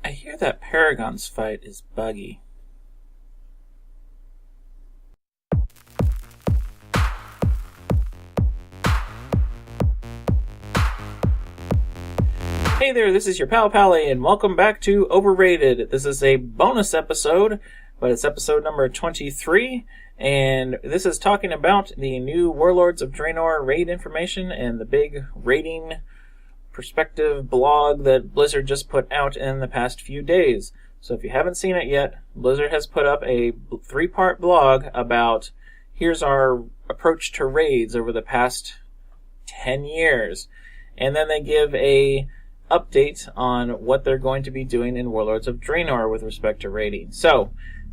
I hear that Paragon's fight is buggy. Hey there, this is your pal Pallie, and welcome back to Overrated. This is a bonus episode, but it's episode number 23, and this is talking about the new Warlords of Draenor raid information and the big raiding perspective blog that Blizzard just put out in the past few days. So if you haven't seen it yet, Blizzard has put up a 3-part blog about here's our approach to raids over the past 10 years. And then they give a update on what they're going to be doing in Warlords of Draenor with respect to raiding. So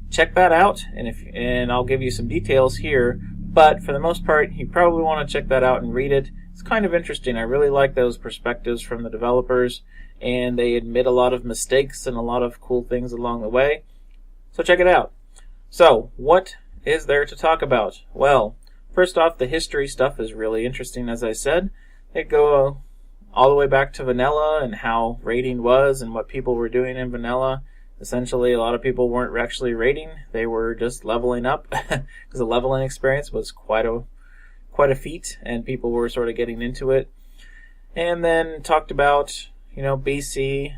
check that out, and I'll give you some details here. But for the most part, you probably want to check that out and read it. It's kind of interesting. I really like those perspectives from the developers, and they admit a lot of mistakes and a lot of cool things along the way. So check it out. So, what is there to talk about? Well, first off, the history stuff is really interesting, as I said. They go all the way back to vanilla and how raiding was and what people were doing in vanilla. Essentially, a lot of people weren't actually raiding. They were just leveling up because the leveling experience was quite a feat, and people were sort of getting into it. And then talked about, BC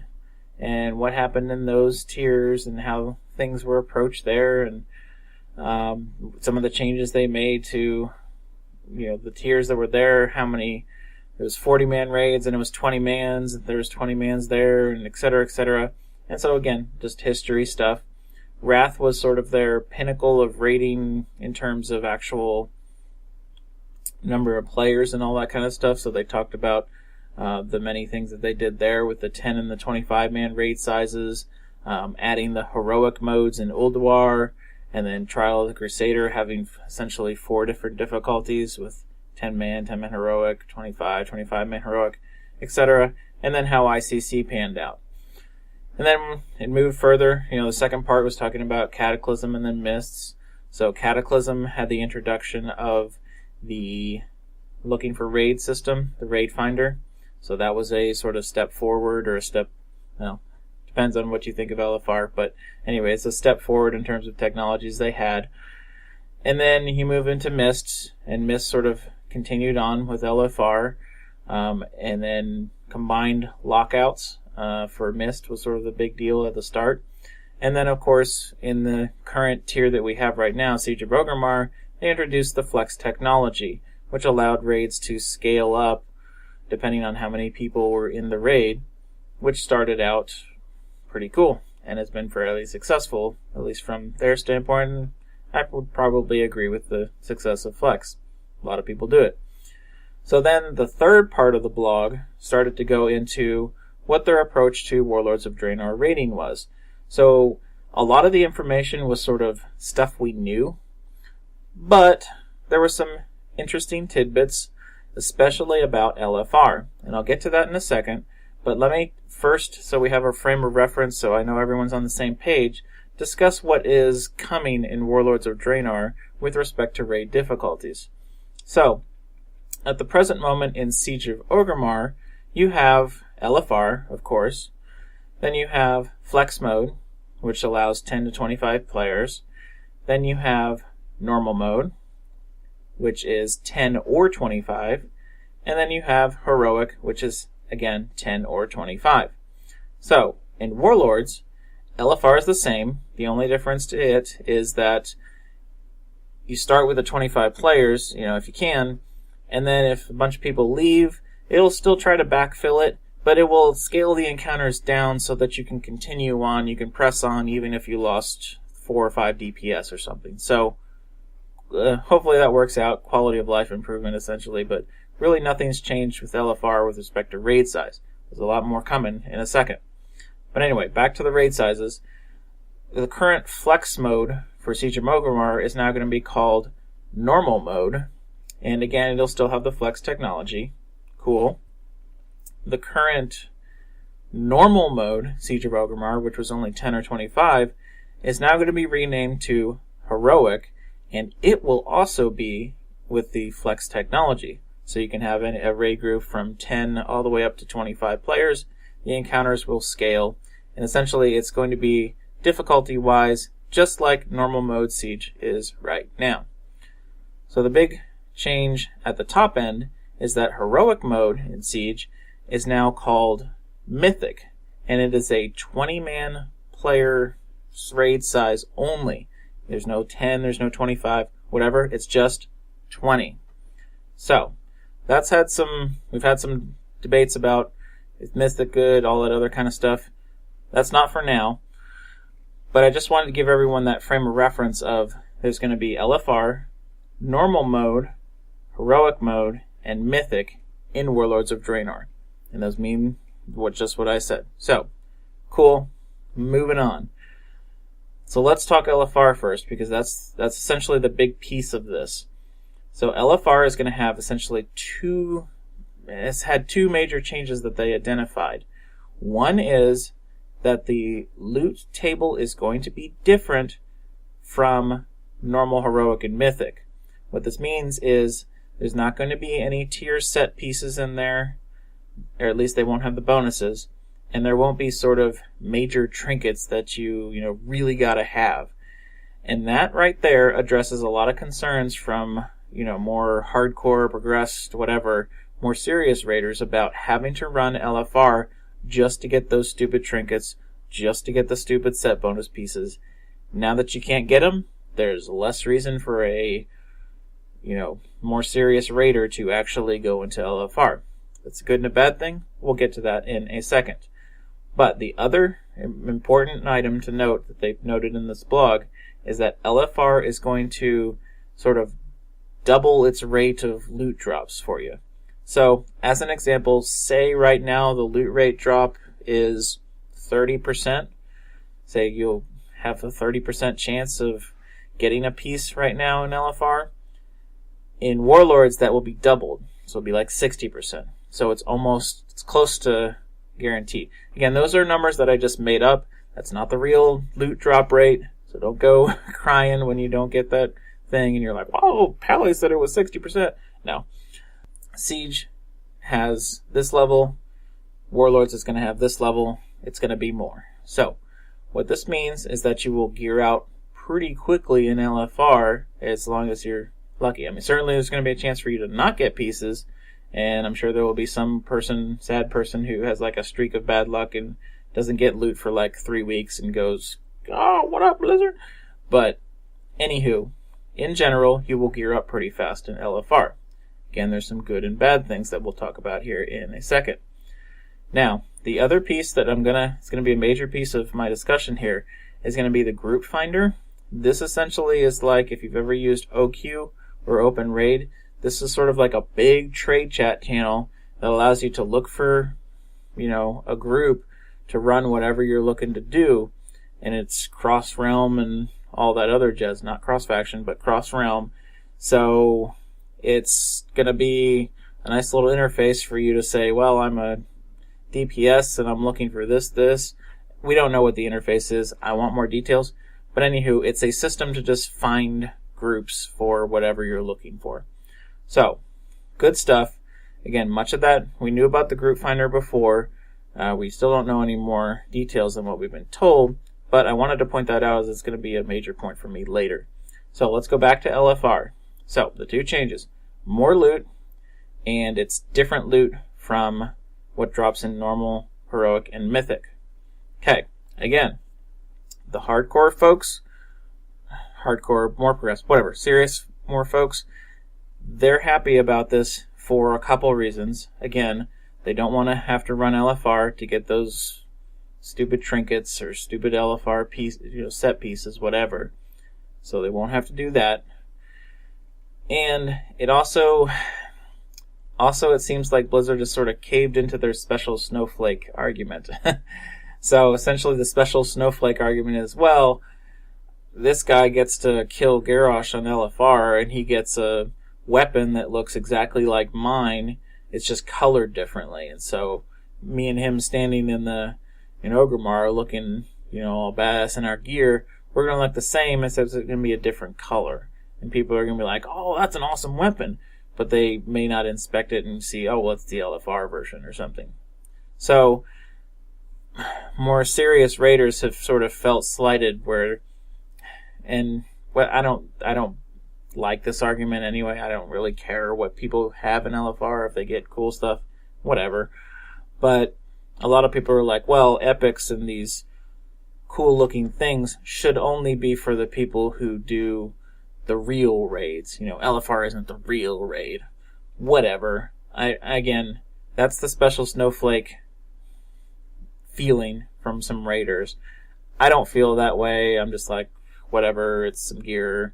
and what happened in those tiers and how things were approached there, and some of the changes they made to, the tiers that were there, how many. It was 40-man raids, and it was 20 mans, there was 20 mans there, and et cetera, et cetera. And so again, just history stuff. Wrath was sort of their pinnacle of raiding in terms of actual number of players and all that kind of stuff. So they talked about the many things that they did there with the 10 and the 25-man raid sizes, adding the heroic modes in Ulduar, and then Trial of the Crusader having essentially 4 different difficulties with 10-man heroic, 25-man heroic, etc. And then how ICC panned out. And then it moved further. The second part was talking about Cataclysm and then Mists. So Cataclysm had the introduction of the looking for raid system, the raid finder. So that was a sort of step forward, or a step, depends on what you think of LFR. But anyway, it's a step forward in terms of technologies they had. And then you move into Mists, and Mists sort of continued on with LFR, and then combined lockouts for Mist was sort of the big deal at the start. And then, of course, in the current tier that we have right now, Siege of Orgrimmar, they introduced the Flex technology, which allowed raids to scale up depending on how many people were in the raid, which started out pretty cool and has been fairly successful, at least from their standpoint. And I would probably agree with the success of Flex. A lot of people do it. So then the third part of the blog started to go into what their approach to Warlords of Draenor raiding was. So a lot of the information was sort of stuff we knew, but there were some interesting tidbits, especially about LFR. And I'll get to that in a second, but let me first, so we have a frame of reference so I know everyone's on the same page, discuss what is coming in Warlords of Draenor with respect to raid difficulties. So, at the present moment in Siege of Orgrimmar, you have LFR, of course. Then you have Flex Mode, which allows 10 to 25 players. Then you have Normal Mode, which is 10 or 25. And then you have Heroic, which is, again, 10 or 25. So, in Warlords, LFR is the same. The only difference to it is that you start with the 25 players, if you can, and then if a bunch of people leave, it'll still try to backfill it, but it will scale the encounters down so that you can continue on, you can press on even if you lost 4 or 5 DPS or something. So, hopefully that works out, quality of life improvement essentially, but really nothing's changed with LFR with respect to raid size. There's a lot more coming in a second. But anyway, back to the raid sizes. The current Flex mode for Siege of Orgrimmar is now going to be called Normal Mode. And again, it'll still have the Flex technology. Cool. The current Normal Mode, Siege of Orgrimmar, which was only 10 or 25, is now going to be renamed to Heroic, and it will also be with the Flex technology. So you can have a raid group from 10 all the way up to 25 players. The encounters will scale, And essentially it's going to be difficulty-wise just like normal mode Siege is right now. So the big change at the top end is that heroic mode in Siege is now called Mythic, and it is a 20-man player raid size only. There's no 10, there's no 25, whatever, it's just 20. So, we've had some debates about is Mythic good, all that other kind of stuff. That's not for now. But I just wanted to give everyone that frame of reference of there's going to be LFR, normal mode, heroic mode, and mythic in Warlords of Draenor. And those mean just what I said. So, cool. Moving on. So let's talk LFR first, because that's essentially the big piece of this. So LFR is going to have essentially it's had two major changes that they identified. One is that the loot table is going to be different from normal, heroic, and mythic. What this means is there's not going to be any tier set pieces in there, or at least they won't have the bonuses, and there won't be sort of major trinkets that you really gotta have. And that right there addresses a lot of concerns from, more hardcore, progressed, whatever, more serious raiders about having to run LFR just to get those stupid trinkets, just to get the stupid set bonus pieces. Now that you can't get them, there's less reason for a, more serious raider to actually go into LFR. That's a good and a bad thing. We'll get to that in a second. But the other important item to note that they've noted in this blog is that LFR is going to sort of double its rate of loot drops for you. So, as an example, say right now the loot rate drop is 30%. Say you'll have a 30% chance of getting a piece right now in LFR. In Warlords, that will be doubled. So it'll be like 60%. So it's close to guaranteed. Again, those are numbers that I just made up. That's not the real loot drop rate. So don't go crying when you don't get that thing and you're like, "Whoa, Pallie said it was 60%. No. Siege has this level. Warlords is going to have this level. It's going to be more. So, what this means is that you will gear out pretty quickly in LFR as long as you're lucky. I mean, certainly there's going to be a chance for you to not get pieces, and I'm sure there will be some sad person who has like a streak of bad luck and doesn't get loot for like 3 weeks and goes, "Oh, what up, Blizzard?" But, anywho, in general, you will gear up pretty fast in LFR. Again, there's some good and bad things that we'll talk about here in a second. Now, the other piece that it's going to be a major piece of my discussion here is going to be the group finder. This essentially is like if you've ever used OQ or Open Raid, this is sort of like a big trade chat channel that allows you to look for, a group to run whatever you're looking to do. And it's cross-realm and all that other jazz, not cross-faction, but cross-realm. So it's going to be a nice little interface for you to say, well, I'm a DPS and I'm looking for this. We don't know what the interface is. I want more details. But anywho, it's a system to just find groups for whatever you're looking for. So, good stuff. Again, much of that we knew about the group finder before. We still don't know any more details than what we've been told, but I wanted to point that out as it's going to be a major point for me later. So let's go back to LFR. So, the two changes. More loot, and it's different loot from what drops in normal, heroic, and mythic. Okay, again, the hardcore folks, more progressive, whatever, serious more folks, they're happy about this for a couple reasons. Again, they don't want to have to run LFR to get those stupid trinkets or stupid LFR set pieces, whatever. So they won't have to do that. And it also it seems like Blizzard just sort of caved into their special snowflake argument. So essentially the special snowflake argument is, well, this guy gets to kill Garrosh on LFR and he gets a weapon that looks exactly like mine. It's just colored differently. And so me and him standing in Orgrimmar looking, all badass in our gear, we're going to look the same, except it's going to be a different color. And people are going to be like, "Oh, that's an awesome weapon." But they may not inspect it and see, oh, well, it's the LFR version or something. So, more serious raiders have sort of felt slighted I don't like this argument anyway. I don't really care what people have in LFR. If they get cool stuff, whatever. But a lot of people are like, well, epics and these cool looking things should only be for the people who do the real raids. LFR isn't the real raid. Whatever. Again, that's the special snowflake feeling from some raiders. I don't feel that way. I'm just like, whatever, it's some gear.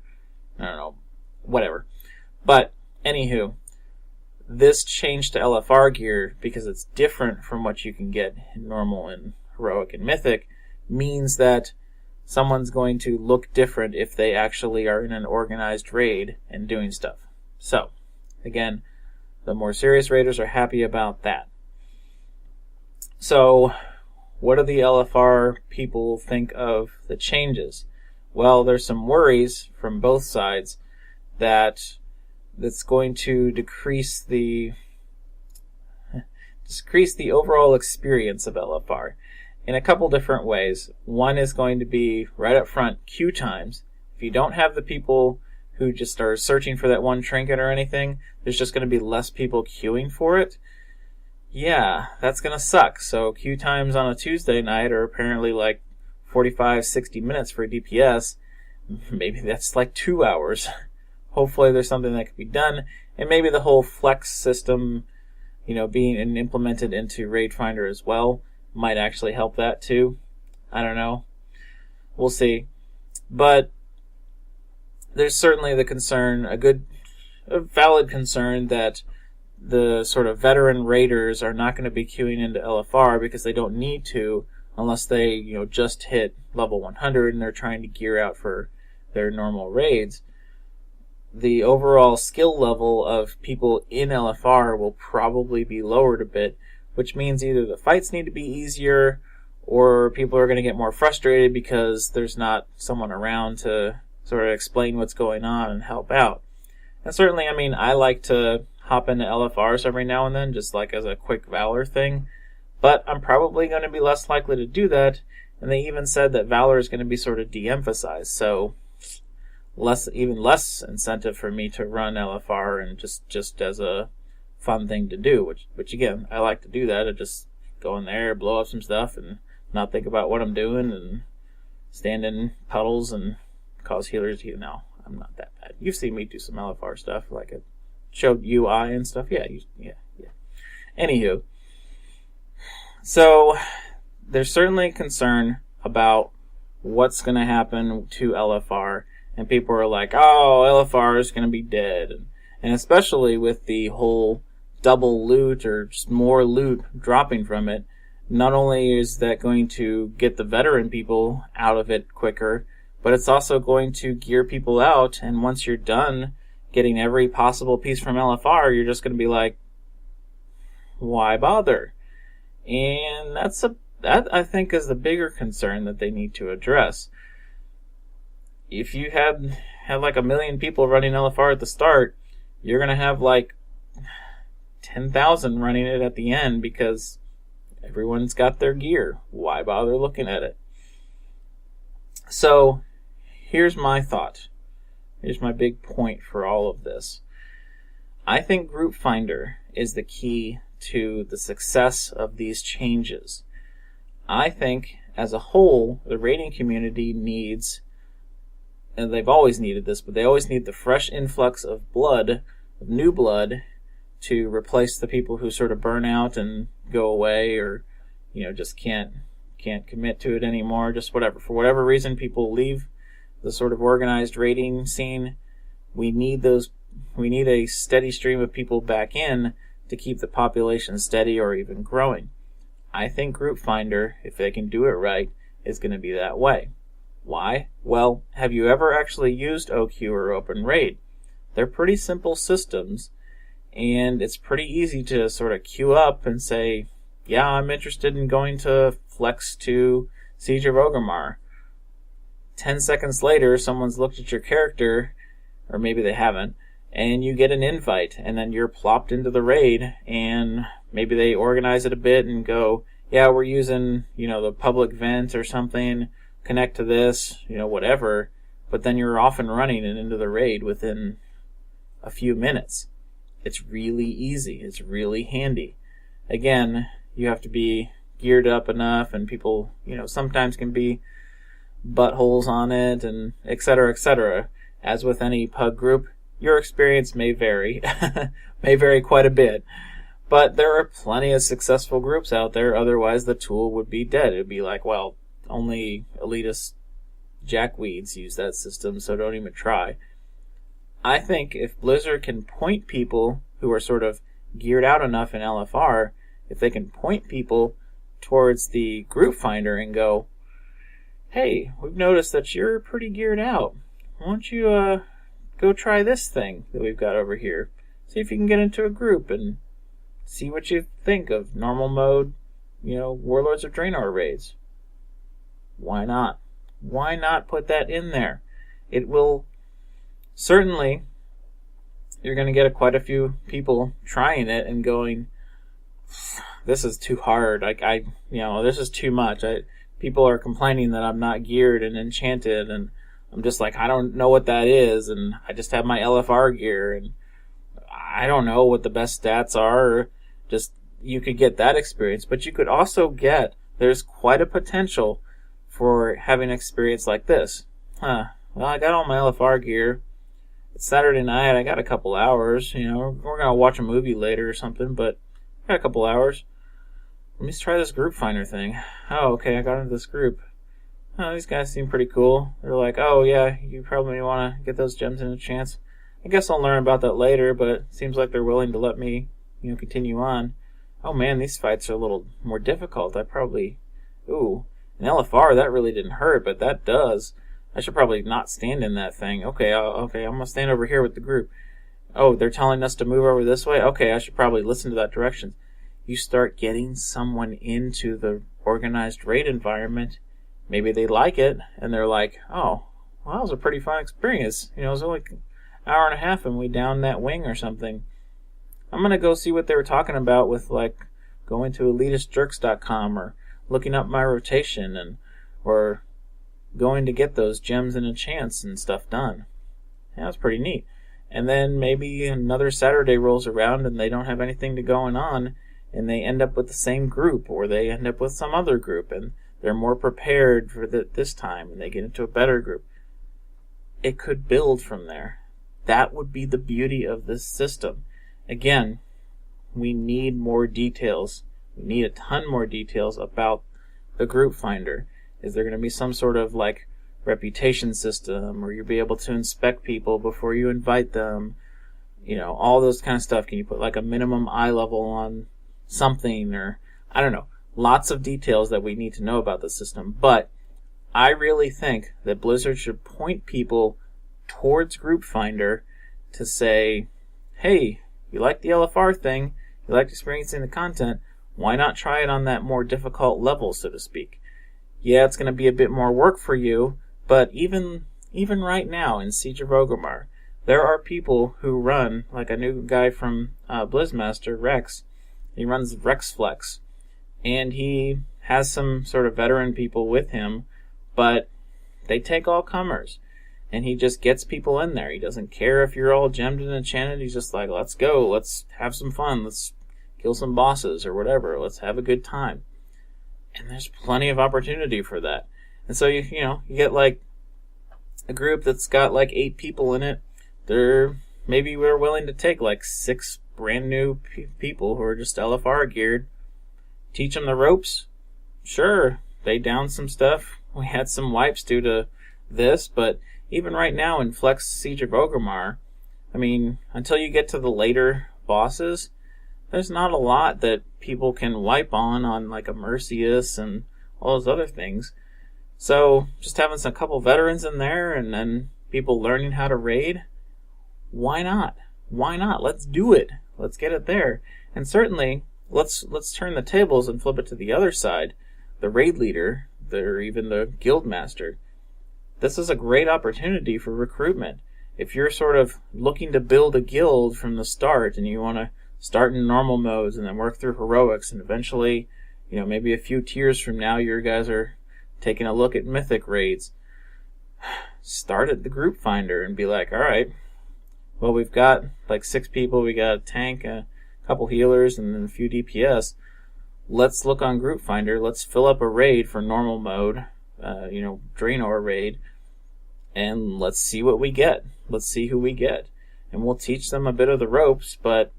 I don't know. Whatever. But, anywho, this change to LFR gear, because it's different from what you can get in normal and heroic and mythic, means that someone's going to look different if they actually are in an organized raid and doing stuff. So, again, the more serious raiders are happy about that. So, what do the LFR people think of the changes? Well, there's some worries from both sides that that's going to decrease the overall experience of LFR in a couple different ways. One is going to be right up front, queue times. If you don't have the people who just are searching for that one trinket or anything, there's just going to be less people queuing for it. Yeah, that's going to suck. So queue times on a Tuesday night are apparently like 45, 60 minutes for a DPS. Maybe that's like 2 hours. Hopefully there's something that can be done. And maybe the whole flex system, being implemented into Raid Finder as well might actually help that too. I don't know. We'll see. But there's certainly the concern, a valid concern, that the sort of veteran raiders are not going to be queuing into LFR because they don't need to, unless they, just hit level 100 and they're trying to gear out for their normal raids. The overall skill level of people in LFR will probably be lowered a bit, which means either the fights need to be easier or people are going to get more frustrated because there's not someone around to sort of explain what's going on and help out. And certainly, I like to hop into LFRs every now and then, just like as a quick Valor thing, but I'm probably going to be less likely to do that, and they even said that Valor is going to be sort of de-emphasized, so even less incentive for me to run LFR and just as a fun thing to do, which again, I like to do that. I just go in there, blow up some stuff, and not think about what I'm doing, and stand in puddles and cause healers. I'm not that bad. You've seen me do some LFR stuff, like I showed UI and stuff. Yeah. Anywho, so there's certainly concern about what's going to happen to LFR, and people are like, oh, LFR is going to be dead. And especially with the whole double loot or just more loot dropping from it, not only is that going to get the veteran people out of it quicker, but it's also going to gear people out, and once you're done getting every possible piece from LFR, you're just going to be like, why bother? And that I think is the bigger concern that they need to address. If you had like 1 million people running LFR at the start, you're going to have like 10,000 running it at the end because everyone's got their gear. Why bother looking at it? So, here's my thought. Here's my big point for all of this. I think Group Finder is the key to the success of these changes. I think, as a whole, the raiding community needs, and they've always needed this, but they always need the fresh influx of blood, of new blood, to replace the people who sort of burn out and go away, or just can't commit to it anymore. Just whatever, for whatever reason, people leave the sort of organized raiding scene. We need a steady stream of people back in to keep the population steady or even growing. I think Group Finder, if they can do it right, is going to be that way. Why? Well, have you ever actually used OQ or Open Raid? They're pretty simple systems, and it's pretty easy to sort of queue up and say, yeah, I'm interested in going to Flex to Siege of Orgrimmar. 10 seconds later, someone's looked at your character, or maybe they haven't, and you get an invite, and then you're plopped into the raid, and maybe they organize it a bit and go, yeah, we're using, the public vent or something, connect to this, whatever, but then you're off and running and into the raid within a few minutes. It's really easy. It's really handy. Again, you have to be geared up enough, and people, sometimes can be buttholes on it, and et cetera, et cetera. As with any pug group, your experience may vary, may vary quite a bit. But there are plenty of successful groups out there, otherwise the tool would be dead. It would be like, well, only elitist jackweeds use that system, so don't even try. I think if Blizzard can point people who are sort of geared out enough in LFR, if they can point people towards the group finder and go, hey, we've noticed that you're pretty geared out. Why don't you go try this thing that we've got over here? See if you can get into a group and see what you think of normal mode, Warlords of Draenor raids. Why not? Why not put that in there? It will certainly, you're going to get quite a few people trying it and going, this is too hard. This is too much. People are complaining that I'm not geared and enchanted, and I'm just like, I don't know what that is, and I just have my LFR gear, and I don't know what the best stats are. Just, you could get that experience, but you could also there's quite a potential for having an experience like this. Well, I got all my LFR gear. It's Saturday night, I got a couple hours, we're going to watch a movie later or something, but I got a couple hours. Let me just try this group finder thing. Oh, okay, I got into this group. Oh, these guys seem pretty cool. They're like, oh yeah, you probably want to get those gems in a chance. I guess I'll learn about that later, but it seems like they're willing to let me, continue on. Oh man, these fights are a little more difficult. An LFR, that really didn't hurt, but that does. I should probably not stand in that thing. Okay, I'm going to stand over here with the group. Oh, they're telling us to move over this way? Okay, I should probably listen to that direction. You start getting someone into the organized raid environment. Maybe they like it, and they're like, oh, well, that was a pretty fun experience. It was only an hour and a half, and we downed that wing or something. I'm going to go see what they were talking about with, going to elitistjerks.com or looking up my rotation or going to get those gems and enchants and stuff done. Yeah, that's pretty neat. And then maybe another Saturday rolls around and they don't have anything going on, and they end up with the same group, or they end up with some other group, and they're more prepared for this time, and they get into a better group. It could build from there. That would be the beauty of this system. Again, we need more details. We need a ton more details about the group finder. Is there going to be some sort of reputation system, or you'll be able to inspect people before you invite them? All those kind of stuff. Can you put a minimum eye level on something, or I don't know. Lots of details that we need to know about the system. But I really think that Blizzard should point people towards Group Finder to say, hey, you like the LFR thing, you like experiencing the content, why not try it on that more difficult level, so to speak? Yeah, it's going to be a bit more work for you, but even right now in Siege of Orgrimmar, there are people who run, like a new guy from Blizzmaster, Rex. He runs Rexflex, and he has some sort of veteran people with him, but they take all comers, and he just gets people in there. He doesn't care if you're all gemmed and enchanted. He's just like, let's go, let's have some fun, let's kill some bosses or whatever, let's have a good time. And there's plenty of opportunity for that. And so you get a group that's got 8 people in it. Maybe we're willing to take 6 brand new people who are just LFR geared, teach them the ropes. Sure, they downed some stuff. We had some wipes due to this, but even right now in Flex Siege of Orgrimmar, until you get to the later bosses, there's not a lot that people can wipe on a Mercius and all those other things. So just having a couple veterans in there and then people learning how to raid, why not? Why not? Let's do it. Let's get it there. And certainly, let's turn the tables and flip it to the other side. The raid leader, or even the guild master. This is a great opportunity for recruitment. If you're sort of looking to build a guild from the start and you want to start in normal modes and then work through heroics and eventually, maybe a few tiers from now, your guys are taking a look at mythic raids. Start at the group finder and be like, all right, well, we've got like 6 people. We got a tank, a couple healers, and then a few DPS. Let's look on group finder. Let's fill up a raid for normal mode, Draenor raid, and let's see what we get. Let's see who we get. And we'll teach them a bit of the ropes, but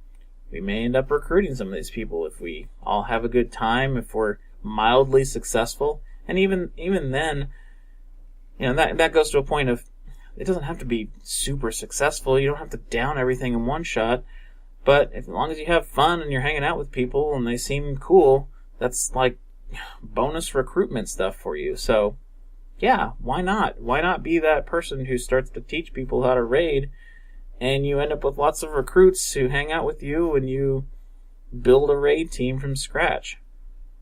we may end up recruiting some of these people if we all have a good time, if we're mildly successful. And even then, that goes to a point of, it doesn't have to be super successful. You don't have to down everything in one shot. But as long as you have fun and you're hanging out with people and they seem cool, that's like bonus recruitment stuff for you. So, yeah, why not? Why not be that person who starts to teach people how to raid, and you end up with lots of recruits who hang out with you and you build a raid team from scratch?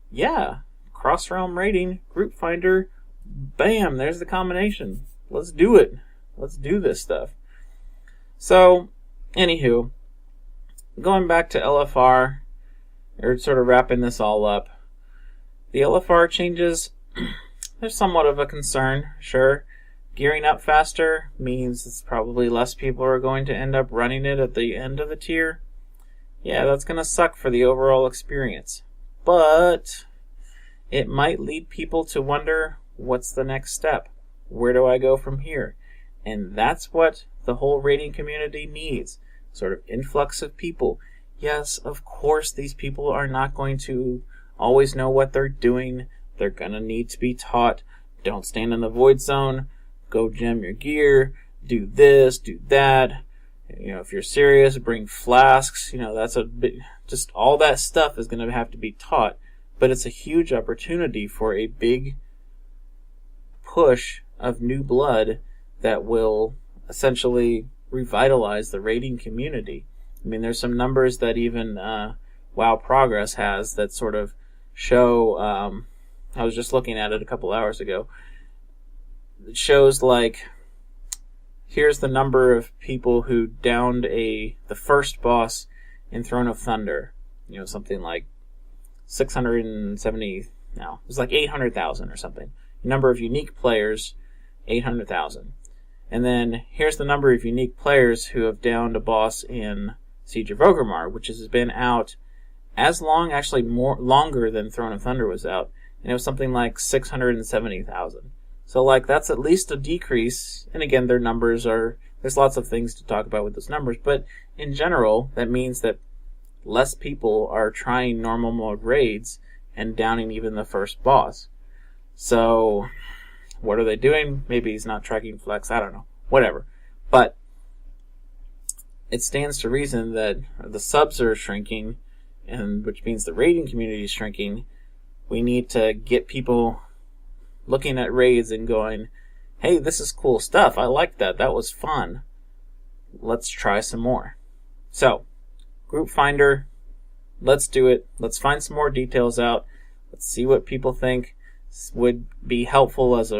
Yeah, cross-realm raiding, group finder, bam, there's the combination. Let's do it. Let's do this stuff. So, anywho, going back to LFR, or sort of wrapping this all up, the LFR changes, they're somewhat of a concern, sure. Gearing up faster means it's probably less people are going to end up running it at the end of the tier. Yeah, that's going to suck for the overall experience. But it might lead people to wonder, what's the next step? Where do I go from here? And that's what the whole raiding community needs. Sort of influx of people. Yes, of course, these people are not going to always know what they're doing. They're going to need to be taught. Don't stand in the void zone. Go gem your gear. Do this, do that. If you're serious, bring flasks. That's a bit, just all that stuff is going to have to be taught. But it's a huge opportunity for a big push of new blood that will essentially revitalize the raiding community. I mean, there's some numbers that even WoW Progress has that sort of show, I was just looking at it a couple hours ago, it shows like, here's the number of people who downed the first boss in Throne of Thunder. Something like 670, no, it was like 800,000 or something. Number of unique players, 800,000. And then here's the number of unique players who have downed a boss in Siege of Orgrimmar, which has been out as long, actually longer than Throne of Thunder was out. And it was something like 670,000. So that's at least a decrease. And again, their numbers there's lots of things to talk about with those numbers. But in general, that means that less people are trying normal mode raids and downing even the first boss. So, what are they doing? Maybe he's not tracking flex, I don't know. Whatever. But it stands to reason that the subs are shrinking, and which means the raiding community is shrinking. We need to get people looking at raids and going, hey, this is cool stuff. I like that. That was fun. Let's try some more. So, group finder, let's do it. Let's find some more details out. Let's see what people think would be helpful as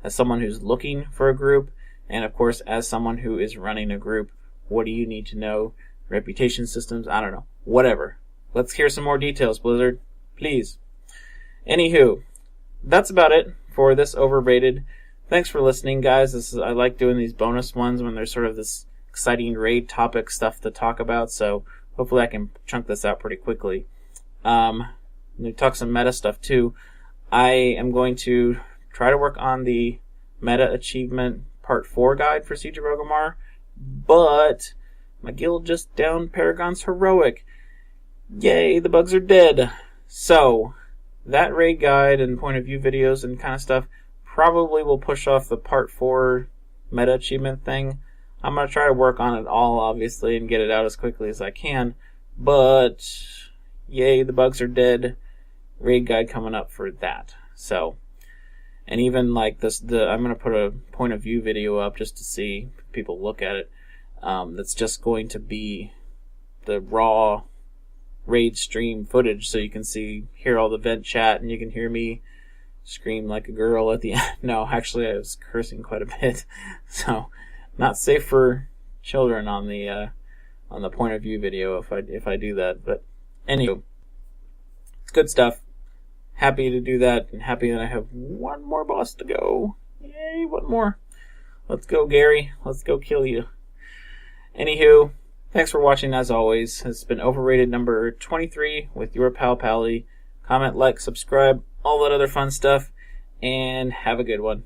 someone who's looking for a group, and of course as someone who is running a group. What do you need to know? Reputation systems? I don't know. Whatever. Let's hear some more details, Blizzard. Please. Anywho, that's about it for this Overrated. Thanks for listening, guys. I like doing these bonus ones when there's sort of this exciting raid topic stuff to talk about, so hopefully I can chunk this out pretty quickly. We talk some meta stuff too. I am going to try to work on the Meta Achievement Part 4 guide for Siege of Orgrimmar, but my guild just downed Paragon's Heroic. Yay, the bugs are dead. So, that raid guide and point of view videos and kind of stuff probably will push off the Part 4 Meta Achievement thing. I'm going to try to work on it all, obviously, and get it out as quickly as I can, but yay, the bugs are dead. Raid guide coming up for that. So, and even like this, I'm going to put a point of view video up just to see people look at it. That's just going to be the raw raid stream footage, so you can hear all the vent chat, and you can hear me scream like a girl at the end. No, actually, I was cursing quite a bit, so not safe for children on the point of view video if I do that. But anyway, it's good stuff. happy to do that, and happy that I have one more boss to go. Yay, one more. Let's go, Gary. Let's go kill you. Anywho, thanks for watching as always. It's been Overrated number 23 with your pal Pallie. Comment, like, subscribe, all that other fun stuff, and have a good one.